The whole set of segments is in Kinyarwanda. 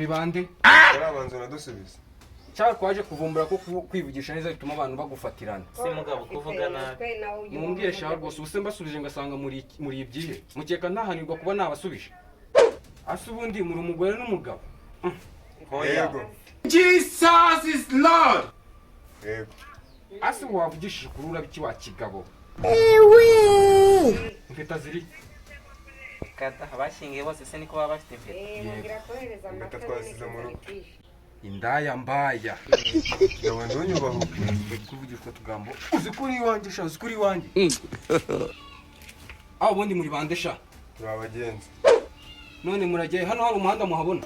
muri bande barabanza nadusubiza cyangwa kwaje kuvumbura ko kwivugisha neza bituma abantu bagufatirana se mugabo kuvuga nabi mumbwiye sha rwose ubuse mbasubije ngasanga muri ibyihe mukeka ntahanirwa kuba nabasubije ase ubundi muri umugore n'umugabo yego Jesus is Lord. yego ase wavugishije kurura biki wa kigabo impeta ziri kata abashingiye bose se niko baba bafite impeta twasize mu rugo indaya mbaya ndabona ndunyubaho kuvugishwa tugambo uzi kuri iwanjye sha uzi kuri iwanjye aho ubundi muri bande sha turabagenzi none muragiye hano hari umuhanda muhabona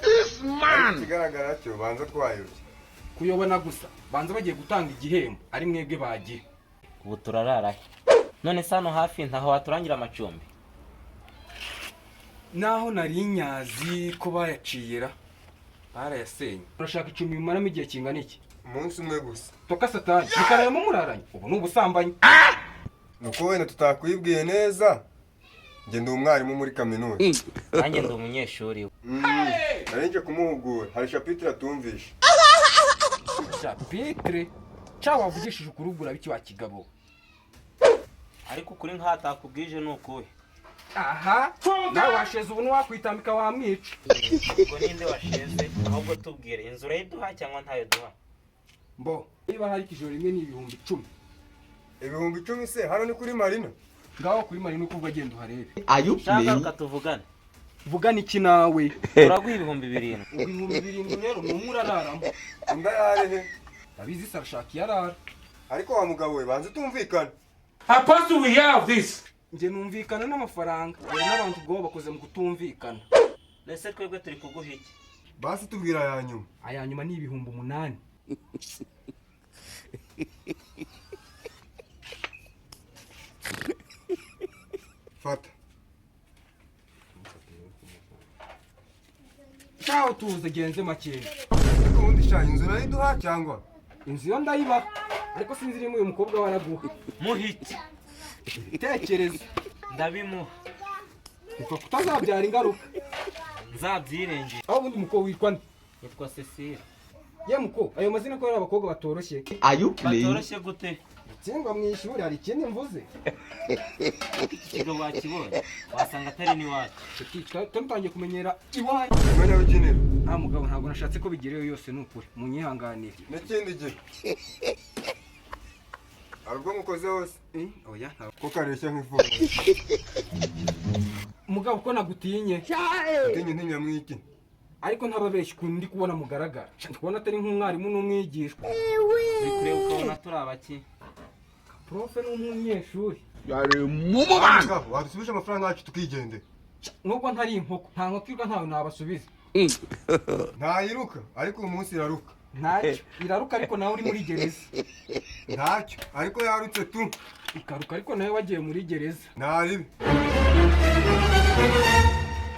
ikigaragara cyo banza twayobye kuyobona gusa banza bagiye gutanga igihembo ari mwebwe bagiye ubu turararahe none se hano hafi ntaho waturangira amacumbi naho nari nyazi ko bayaciyera barayasenye urashaka icumbi bimaramo igihe kingana iki umunsi umwe gusa toka satani mukararamo muraranye ubu ni ubusambanyi nuko wenda tutakwibwiye neza njye ndi umwarimu muri kaminuza nanjye ndi umunyeshuri nari nje kumuhugura hari chapitre atumvisha chapitre cya wavugishije ukurugura biki wa kigabo ariko ukuri nk'ahatakubwije ni ukuhe aha nawe washeze ubu ntiwakwitambika wamwica ubwo ninde washeze ahubwo tubwire inzu urayiduha cyangwa ntayo duha mbo niba hari ijoro rimwe ni ibihumbi 10 ibihumbi 10 se hano ni kuri marina ngaho kuri marina uko ugenda uharebe shaka tuvugane vugana iki nawe uraguha ibihumbi 7 ibihumbi 7 rero ni umurararamo undi ayarehe abizi sarashaka yarara ariko wa mugabo we banze tumvikana Apostle, we have this. nje numvikana n'amafaranga rero n'abantu ubwo bakoze mu kutumvikana nese twebwe turi kuguha iki basi tubwira ya nyuma aya nyuma ni ibihumbi 8 fata cyaho tuze genze makeya ariko ubundi sha inzu urayiduha cyangwa inzu yo ndayiba ariko sinzi irimo uyu mukobwa waraguha muhiki tekereza ndabimuha upfa kutazabyara ingaruka nzabyirengera aho ubundi umukobwa witwa nde yitwa Cecile ye muko ayo mazina ko ari abakobwa batoroshye batoroshye gute cyangwa mu ishuri hari ikindi mvuze ikigo wakibonye wasanga atari n'iwacu tutangiye kumenyera iwanyu umenya w'ikinira nta mugabo ntabwo nashatse ko bigereyo yose ni ukuri munyihanganire n'ikindi gihe hari ubwo mukoze hose oya ko kareshya nk'ifuka mugabo ko nagutinye utinye ntinyamwiki ariko ntababeshya ukuntu ndi kubona mugaragara ndi kubona atari nk'umwarimu n'umwigishwa uri kureba ukabona turi abaki profe n'umunyeshuri wadusubije amafaranga yacu tukigendera nubwo ntari inkoko nta nkoko irwa ntawe nabasubiza ntayiruka ariko uyu munsi iraruka ntacyo iraruka ariko nawe uri muri gereza ntacyo ariko yarutse tu ikaruka ariko nawe wagiye muri gereza ntaribi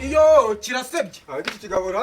iyo kirasebye ariko iki kigabura